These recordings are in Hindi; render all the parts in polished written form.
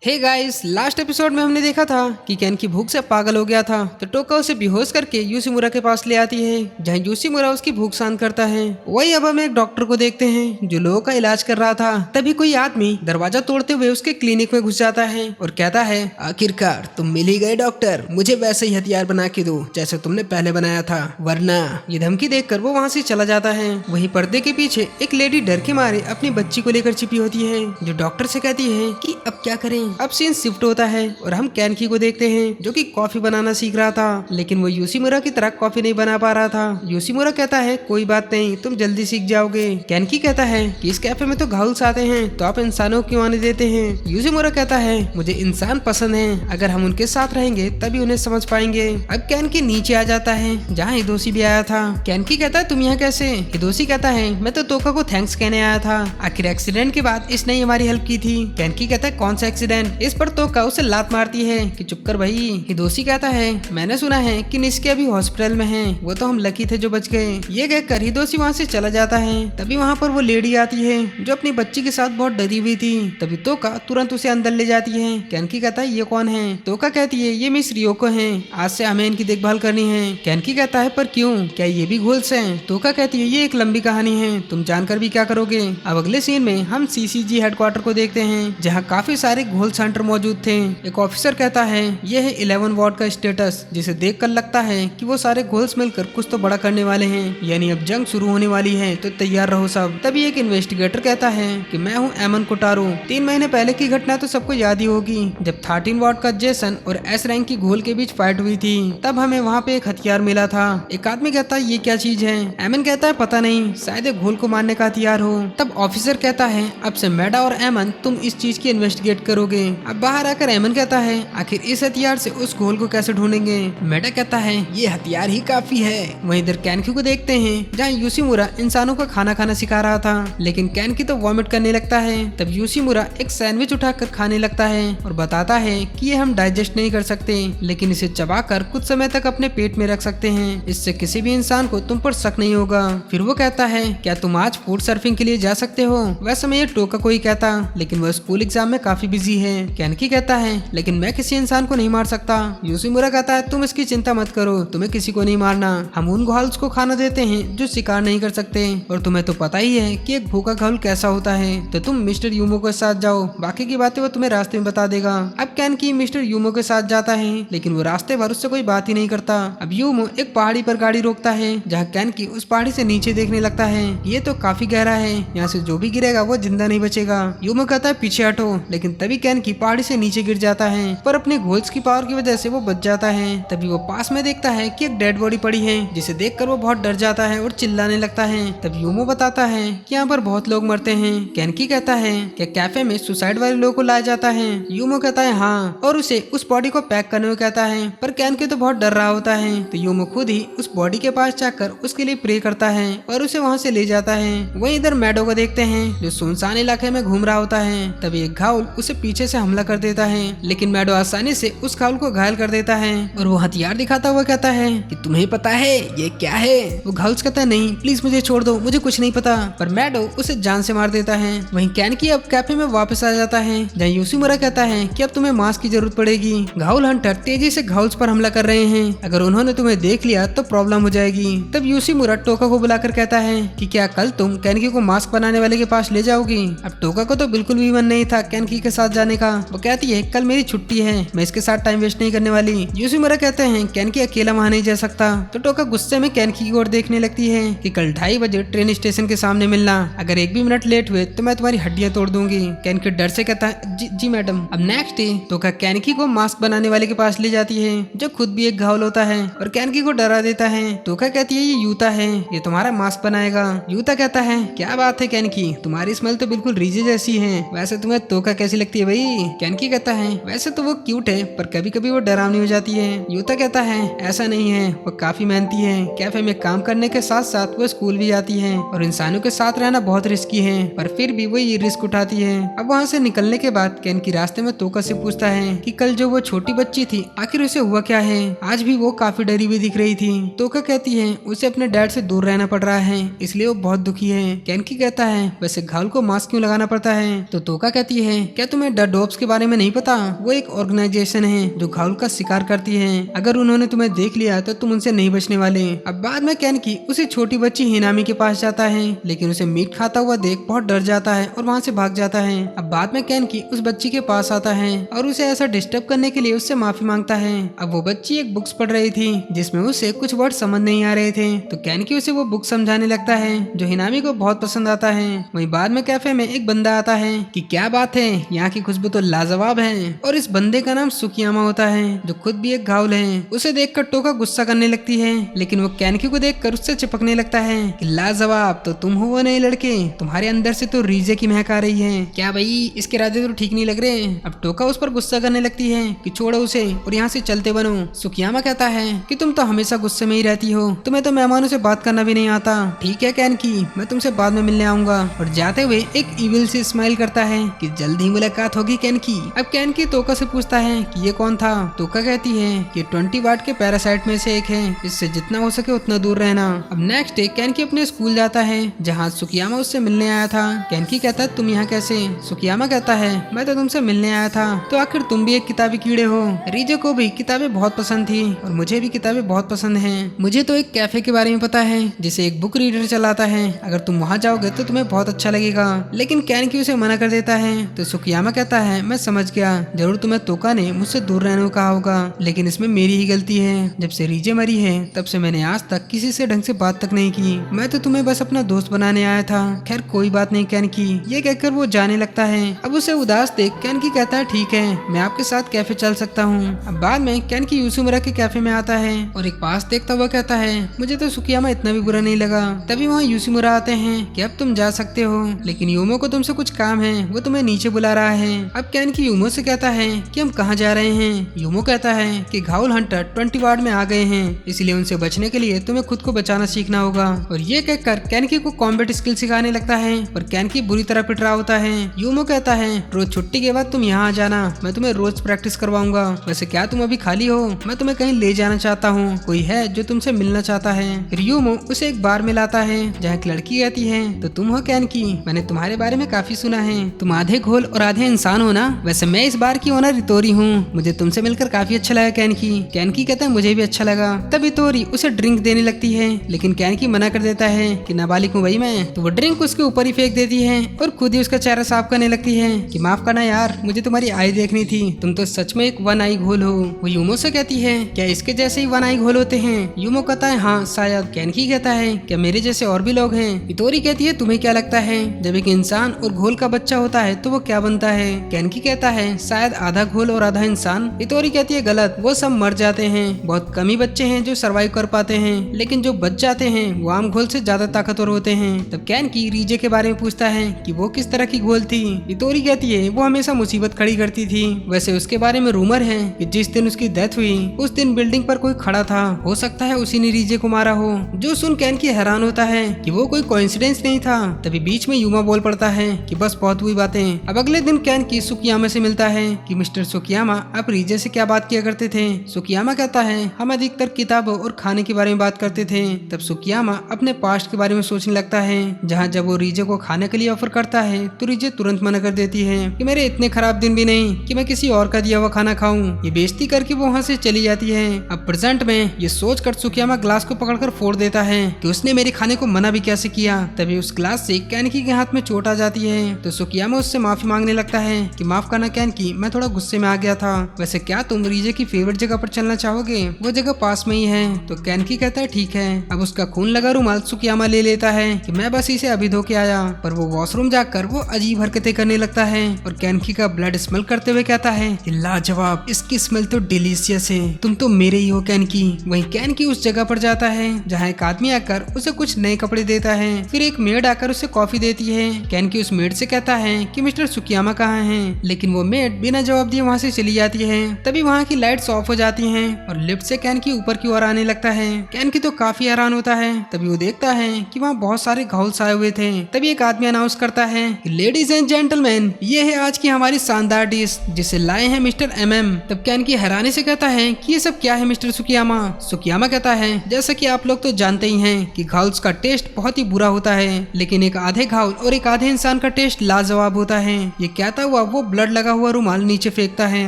हे गाइस, लास्ट एपिसोड में हमने देखा था कि केन की भूख से पागल हो गया था, तो टोका उसे बेहोश करके यूसीमुरा के पास ले आती है, जहाँ यूसीमुरा उसकी भूख शांत करता है। वही अब हम एक डॉक्टर को देखते हैं जो लोगों का इलाज कर रहा था। तभी कोई आदमी दरवाजा तोड़ते हुए उसके क्लिनिक में घुस जाता है और कहता है, आखिरकार तुम मिल ही गए डॉक्टर, मुझे वैसे ही हथियार बना के दो जैसे तुमने पहले बनाया था, वरना। ये धमकी देखकर वो वहाँ से चला जाता है। वही पर्दे के पीछे एक लेडी डर के मारे अपनी बच्ची को लेकर छिपी होती है, जो डॉक्टर से कहती है कि अब क्या करें। अब सीन शिफ्ट होता है और हम कैनकी को देखते हैं जो कि कॉफी बनाना सीख रहा था, लेकिन वो यूसीमुरा की तरह कॉफी नहीं बना पा रहा था। यूसीमुरा कहता है, कोई बात नहीं, तुम जल्दी सीख जाओगे। कैनकी कहता है कि इस कैफे में तो घाउल्स आते हैं, तो आप इंसानों को क्यों आने देते हैं। यूसीमुरा कहता है, मुझे इंसान पसंद है, अगर हम उनके साथ रहेंगे तभी उन्हें समझ पाएंगे। अब कैनकी नीचे आ जाता है जहाँ हिदोशी भी आया था। कैनकी कहता है, तुम यहाँ कैसे। हिदोशी कहता है, मैं तो तोका को थैंक्स कहने आया था, आखिर एक्सीडेंट के बाद इसने ही हमारी हेल्प की थी। कैनकी कहता है, कौन सा एक्सीडेंट। इस पर तोका उसे लात मारती है कि चुप कर भाई। हिदोशी कहता है, मैंने सुना है कि निस्के अभी हॉस्पिटल में हैं, वो तो हम लकी थे जो बच गए। ये कहकर हिदोशी वहाँ से चला जाता है। तभी वहाँ पर वो लेडी आती है जो अपनी बच्ची के साथ बहुत डरी हुई थी। तभी तोका तुरंत उसे अंदर ले जाती है। कैनकी कहता है, ये कौन है। तोका कहती है, ये मिस रियोको है, आज से हमें इनकी देखभाल करनी है। कैनकी कहता है, पर क्यों, क्या ये भी घोल्स हैं। तोका कहती है, ये एक लंबी कहानी है, तुम जानकर भी क्या करोगे। अब अगले सीन में हम सीसीजी हेडक्वार्टर को देखते हैं, जहाँ काफी सारे घोल्स हंटर मौजूद थे। एक ऑफिसर कहता है, यह है 11 वार्ड का स्टेटस, जिसे देखकर लगता है कि वो सारे घोल्स मिलकर कुछ तो बड़ा करने वाले हैं, यानी अब जंग शुरू होने वाली है, तो तैयार रहो सब। तभी एक इन्वेस्टिगेटर कहता है कि मैं हूँ एमन कोटारो। 3 महीने पहले की घटना तो सबको याद ही होगी, जब 13 वार्ड का जेसन और एस रैंक की घोल के बीच फाइट हुई थी। तब हमें वहाँ पे एक हथियार मिला था। एक आदमी कहता है, ये क्या चीज है। एमन कहता है, पता नहीं, शायद एक घोल को मारने का हथियार हो। तब ऑफिसर कहता है, अब से मैडा और एमन तुम इस चीज की इन्वेस्टिगेट करोगे। अब बाहर आकर एमन कहता है, आखिर इस हथियार से उस घोल को कैसे ढूंढेंगे। मैडा कहता है, ये हथियार ही काफी है। वहीं इधर कैनकी को देखते हैं, जहाँ यूसीमुरा इंसानों का खाना खाना सिखा रहा था, लेकिन कैनकी तो वॉमिट करने लगता है। तब यूसीमुरा एक सैंडविच उठाकर खाने लगता है और बताता है कि ये हम डाइजेस्ट नहीं कर सकते, लेकिन इसे चबाकर कुछ समय तक अपने पेट में रख सकते हैं, इससे किसी भी इंसान को तुम पर शक नहीं होगा। फिर वो कहता है, क्या तुम आज फूड सर्फिंग के लिए जा सकते हो। वैसे मैं ये टोका को ही कहता, लेकिन वो स्कूल एग्जाम में काफी बिजी है। कैनकी कहता है, लेकिन मैं किसी इंसान को नहीं मार सकता। यूसीमुरा कहता है, तुम इसकी चिंता मत करो, तुम्हें किसी को नहीं मारना, हम उन घाउल्स को खाना देते हैं जो शिकार नहीं कर सकते, और तुम्हें तो पता ही है कि एक भूखा घाउल कैसा होता है, तो तुम मिस्टर यूमो के साथ जाओ, बाकी की बातें वो तुम्हें रास्ते में बता देगा। अब कैनकी मिस्टर यूमो के साथ जाता है, लेकिन वो रास्ते भर उससे कोई बात ही नहीं करता। अब यूमो एक पहाड़ी पर गाड़ी रोकता है, जहाँ कैनकी उस पहाड़ी से नीचे देखने लगता है। ये तो काफी गहरा है, यहाँ से जो भी गिरेगा वो जिंदा नहीं बचेगा। यूमो कहता है, पीछे हटो, लेकिन तभी कैनकी पहाड़ी से नीचे गिर जाता है, पर अपने घोल्स की पावर की वजह से वो बच जाता है। तभी वो पास में देखता है कि एक डेड बॉडी पड़ी है, जिसे देखकर वो बहुत डर जाता है और चिल्लाने लगता है। तब यूमो बताता है कि यहाँ पर बहुत लोग मरते हैं। कैनकी कहता है, क्या कैफे में सुसाइड वाले लोगों को लाया जाता है। यूमो कहता है, हाँ, और उसे उस बॉडी को पैक करने को कहता है, पर कैनकी तो बहुत डर रहा होता है। तो यूमो खुद ही उस बॉडी के पास जाकर उसके लिए प्रे करता है और उसे वहाँ से ले जाता है। वहीं इधर मैडो को देखते हैं, जो सुनसान इलाके में घूम रहा होता है। तभी एक घाउल उसे पीछे से हमला कर देता है, लेकिन मैडो आसानी से उस घाउल को घायल कर देता है और वो हथियार दिखाता हुआ कहता है कि तुम्हें पता है ये क्या है। वो घाउल्स कहता है, नहीं, प्लीज मुझे छोड़ दो, मुझे कुछ नहीं पता, पर मैडो उसे जान से मार देता है। वहीं कैनकी अब कैफे में वापस आ जाता है, जहाँ यूसीमुरा कहता है कि अब तुम्हें मास्क की जरूरत पड़ेगी, घाउल हंटर तेजी से घाउल्स पर हमला कर रहे हैं, अगर उन्होंने तुम्हें देख लिया तो प्रॉब्लम हो जाएगी। तब यूसीमुरा टोका को बुलाकर कहता है कि क्या कल तुम कैनकी को मास्क बनाने वाले के पास ले जाओगी। अब टोका को तो बिल्कुल भी मन नहीं था कैनकी के साथ जाने का। वो कहती है, कल मेरी छुट्टी है, मैं इसके साथ टाइम वेस्ट नहीं करने वाली। यूसीमुरा कहते हैं, कैनकी अकेला वहाँ नहीं जा सकता। तो टोका गुस्से में कैनकी की ओर देखने लगती है कि कल 2:30 बजे ट्रेन स्टेशन के सामने मिलना, अगर 1 भी मिनट लेट हुए तो मैं तुम्हारी हड्डियां तोड़ दूंगी। कैनकी डर से कहता है, जी मैडम। अब नेक्स्ट डे टोका कैनकी को मास्क बनाने वाले के पास ले जाती है, जो खुद भी एक घाउल होता है, और कैनकी को डरा देता है। टोका कहती है, ये यूता है, ये तुम्हारा मास्क बनाएगा। यूता कहता है, क्या बात है कैनकी, तुम्हारी स्मेल तो बिल्कुल रीजे जैसी है, वैसे तुम्हें तोका कैसी लगती है भाई। कैनकी कहता है, वैसे तो वो क्यूट है, पर कभी कभी वो डरावनी हो जाती है। यूता कहता है, ऐसा नहीं है, वो काफी मेहनती है, कैफे में काम करने के साथ साथ वो स्कूल भी जाती है, और इंसानों के साथ रहना बहुत रिस्की है, पर फिर भी वो ये रिस्क उठाती है। अब वहाँ से निकलने के बाद कैनकी रास्ते में तोका से पूछता है कि कल जो वो छोटी बच्ची थी आखिर उसे हुआ क्या है। आज भी वो काफी डरी हुई दिख रही थी। तोका कहती है, उसे अपने डैड से दूर रहना पड़ रहा है, इसलिए वो बहुत दुखी है। कैनकी कहता है, वैसे घाउल को मास्क क्यों लगाना पड़ता है। तो तोका कहती है, क्या तुम्हें डर डॉप्स के बारे में नहीं पता? वो एक ऑर्गेनाइजेशन है जो घाउल का शिकार करती है। अगर उन्होंने तुम्हें देख लिया तो तुम उनसे नहीं बचने वाले। अब बाद में कैनकी उसी छोटी बच्ची हिनामी के पास जाता है, लेकिन उसे मीट खाता हुआ देख बहुत डर जाता है और वहाँ से भाग जाता है। अब बाद में कैनकी उस बच्ची के पास आता है और उसे ऐसा डिस्टर्ब करने के लिए उससे माफी मांगता है। अब वो बच्ची एक बुक्स पढ़ रही थी जिसमें उसे कुछ वर्ड समझ नहीं आ रहे थे, तो कैनकी उसे वो बुक समझाने लगता है जो हिनामी को बहुत पसंद आता है। वहीं बाद में कैफे में एक बंदा आता है कि क्या बात है, यहाँ की खुशबू तो लाजवाब है। और इस बंदे का नाम सुकियामा होता है जो खुद भी एक घाउल है। उसे देखकर टोका गुस्सा करने लगती है, लेकिन वो कैनकी को देखकर उससे चिपकने लगता है कि लाजवाब तो तुम हो वो नए लड़के, तुम्हारे अंदर से तो रीजे की महक आ रही है। क्या भाई इसके इरादे तो ठीक नहीं लग रहे। अब टोका उस पर गुस्सा करने लगती है कि छोड़ो उसे और यहाँ से चलते बनो। सुकियामा कहता है कि तुम तो हमेशा गुस्से में ही रहती हो, तुम्हें तो मेहमानों से बात करना भी नहीं आता। ठीक है कैनकी, मैं तुमसे बाद में मिलने आऊंगा। और जाते हुए एक इविल से स्माइल करता है कि जल्द ही मुलाकात होगी कैनकी। अब कैनकी तोका से पूछता है कि ये कौन था। तोका कहती है कि 20 वाट के पैरासाइट में से एक है, इससे जितना हो सके उतना दूर रहना। अब नेक्स्ट डे कैनकी अपने स्कूल जाता है जहाँ सुकियामा उससे मिलने आया था। कैनकी कहता है तुम यहाँ कैसे? सुकियामा कहता है मैं तो तुमसे मिलने आया था, तो आखिर तुम भी एक किताबी कीड़े हो। रीजे को भी किताबें बहुत पसंद थी और मुझे भी किताबें बहुत पसंद हैं। मुझे तो एक कैफे के बारे में पता है जिसे एक बुक रीडर चलाता है, अगर तुम वहाँ जाओगे तो तुम्हें बहुत अच्छा लगेगा। लेकिन कैनकी उसे मना कर देता है। तो सुकियामा कहता है मैं समझ गया, जरूर तुम्हें तोका ने मुझसे दूर रहने को कहा होगा, लेकिन इसमें मेरी ही गलती है। जब से रीजे मरी है तब से मैंने आज तक किसी से ढंग से बात तक नहीं की। मैं तो तुम्हें बस अपना दोस्त बनाने आया था। खैर कोई बात नहीं कैनकी, ये कहकर वो जाने लगता है। अब उसे उदास देख कैनकी कहता है ठीक है, मैं आपके साथ कैफे चल सकता हूँ। अब बाद में कैनकी यूसुमुरा के कैफे में आता है और एक पास देखता हुआ कहता है मुझे तो सुकियामा इतना भी बुरा नहीं लगा। तभी वहाँ यूसुमुरा आते हैं कि अब तुम जा सकते हो, लेकिन यूमो को तुमसे कुछ काम है, वो तुम्हें नीचे बुला रहा है। अब कैनकी यूमो से कहता है कि हम कहाँ जा रहे हैं। यूमो कहता है कि घाउल हंटर 20 वार्ड में आ गए हैं, इसलिए उनसे बचने के लिए तुम्हें खुद को बचाना सीखना होगा। और ये कहकर कैनकी को कॉम्बैट स्किल सिखाने लगता है और कैनकी बुरी तरह पिट रहा होता है। यूमो कहता है रोज छुट्टी के बाद तुम यहाँ आ जाना, मैं तुम्हें रोज प्रैक्टिस करवाऊंगा। वैसे क्या तुम अभी खाली हो? मैं तुम्हें कहीं ले जाना चाहता हूँ, कोई है जो तुमसे मिलना चाहता है। फिर यूमो उसे एक बार में लाता है जहाँ एक लड़की कहती है तो तुम हो कैनकी, मैंने तुम्हारे बारे में काफी सुना है, तुम आधे घोल और आधे इंसान हो ना। वैसे मैं इस बार की ओनर इतोरी हूँ, मुझे तुमसे मिलकर काफी अच्छा लगा कैनकी। कैनकी कहता है मुझे भी अच्छा लगा। तब इतोरी उसे ड्रिंक देने लगती है, लेकिन कैनकी मना कर देता है कि नाबालिग हूँ भाई मैं। तो वो ड्रिंक उसके ऊपर ही फेंक देती है और खुद ही उसका चेहरा साफ करने लगती है कि माफ करना यार, मुझे तुम्हारी आई देखनी थी, तुम तो सच में एक वन आई घोल हो। वो यूमो से कहती है क्या इसके जैसे ही वन आई घोल होते हैं? यूमो कहता है हाँ शायद। कैनकी कहता है क्या मेरे जैसे और भी लोग हैं? इतोरी कहती है तुम्हें क्या लगता है जब एक इंसान और घोल का बच्चा होता है तो वो क्या बनता है? कैनकी कहता है शायद आधा घोल और आधा इंसान। इतोरी कहती है गलत, वो सब मर जाते हैं, बहुत कम ही बच्चे हैं जो सरवाइव कर पाते हैं, लेकिन जो बच जाते हैं वो आम घोल से ज्यादा ताकतवर होते हैं। तब कैनकी रीजे के बारे में पूछता है कि वो किस तरह की घोल थी। इतोरी कहती है वो हमेशा मुसीबत खड़ी करती थी। वैसे उसके बारे में रूमर है कि जिस दिन उसकी डेथ हुई उस दिन बिल्डिंग पर कोई खड़ा था, हो सकता है उसी ने रीजे को मारा हो। जो सुन कैनकी हैरान होता है कि वो कोई कोइंसिडेंस नहीं था। तभी बीच में यूमा बोल पड़ता है कि बस बहुत हुई बातें। अब अगले दिन कैनकी सुकियामा से मिलता है कि मिस्टर सुकियामा आप रीजे से क्या बात किया करते थे? सुकियामा कहता है हम अधिकतर किताबों और खाने के बारे में बात करते थे। तब सुकियामा अपने पास्ट के बारे में सोचने लगता है, जहाँ जब वो रीजे को खाने के लिए ऑफर करता है तो रीजे तुरंत मना कर देती है कि मेरे इतने खराब दिन भी नहीं कि मैं किसी और का दिया हुआ खाना खाऊं। ये बेइज्जती करके वो वहाँ से चली जाती है। अब प्रेजेंट में ये सोच कर सुकियामा ग्लास को पकड़कर फोड़ देता है कि उसने मेरे खाने को मना भी कैसे किया। तभी उस ग्लास से कैनकी के हाथ में चोट आ जाती है। तो सुकियामा उससे माफी मांगने लगता है कि माफ करना कैनकी, मैं थोड़ा गुस्से में आ गया था। वैसे क्या तुम रीजे की फेवरेट जगह पर चलना चाहोगे? वो जगह पास में ही है। तो कैनकी कहता है ठीक है। अब उसका खून लगा रुमाल सुकियामा ले लेता है कि मैं बस इसे अभी धो के आया, पर वो वॉशरूम जाकर वो अजीब हरकतें करने लगता है और कैनकी का ब्लड स्मेल करते हुए कहता है लाजवाब, इसकी स्मेल तो डिलीशियस है, तुम तो मेरे ही हो कैनकी। वहीं कैनकी उस जगह पर जाता है जहाँ एक आदमी आकर उसे कुछ नए कपड़े देता है। फिर एक मेड आकर उसे कॉफी देती है। कैनकी उस मेड से कहता है कि मिस्टर सुकियामा कहाँ हैं, लेकिन वो मेड बिना जवाब दिए वहाँ से चली जाती है। तभी वहाँ की लाइट्स ऑफ हो जाती हैं और लिफ्ट से कैनकी ऊपर की ओर आने लगता है। कैनकी तो काफी हैरान होता है। तभी वो देखता है कि वहाँ बहुत सारे घाउल्स आए हुए थे। तभी एक आदमी अनाउंस करता है कि लेडीज एंड जेंटलमैन, ये है आज की हमारी शानदार डिश जिसे लाए हैं मिस्टर MM। तब कैनकी हैरानी से कहता है कि ये सब क्या है मिस्टर सुकियामा? सुकियामा कहता है जैसा कि आप लोग तो जानते ही हैं कि घाउल्स का टेस्ट बहुत ही बुरा होता है, लेकिन एक आधे घाउल और एक आधे इंसान का टेस्ट लाजवाब होता है। ये कहता हुआ अब वो ब्लड लगा हुआ रुमाल नीचे फेंकता है,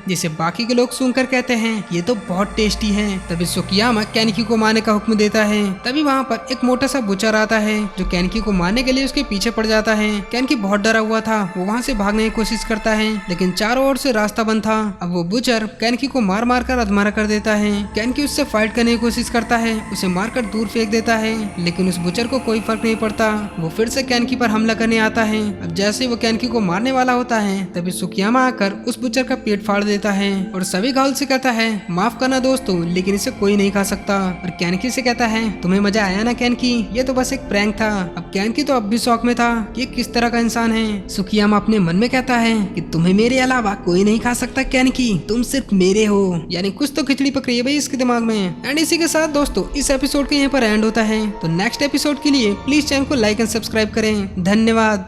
जिसे बाकी के लोग सुनकर कहते हैं ये तो बहुत टेस्टी है। तभी सुकियामा केनिकी को मारने का हुक्म देता है। तभी वहाँ पर एक मोटा सा बुचर आता है जो केनिकी को मारने के लिए उसके पीछे पड़ जाता है। केनिकी बहुत डरा हुआ था, वो वहाँ से भागने की कोशिश करता है लेकिन चारों ओर से रास्ता बंद था। अब वो बुचर केनिकी को मार मार कर अधमरा कर देता है। केनिकी उससे फाइट करने की कोशिश करता है, उसे मारकर दूर फेंक देता है लेकिन उस बुचर को कोई फर्क नहीं पड़ता। वो फिर से केनिकी पर हमला करने आता है। अब जैसे ही वो केनिकी को मारने वाला होता है तभी सुकियामा आकर उस बुचर का पेट फाड़ देता है और सभी घायल से कहता है माफ करना दोस्तों, लेकिन इसे कोई नहीं खा सकता। और केनिकी से कहता है तुम्हें मजा आया ना केनिकी, ये तो बस एक प्रैंक था। अब केनिकी तो अब भी शौक में था कि किस तरह का इंसान है। सुकियामा अपने मन में कहता है कि तुम्हें मेरे अलावा कोई नहीं खा सकता केनिकी, तुम सिर्फ मेरे हो। यानी कुछ तो खिचड़ी पकड़ी है भाई इसके दिमाग में। एंड इसी के साथ दोस्तों इस एपिसोड का यहाँ पर एंड होता है। तो नेक्स्ट एपिसोड के लिए प्लीज चैनल को लाइक एंड सब्सक्राइब करें। धन्यवाद।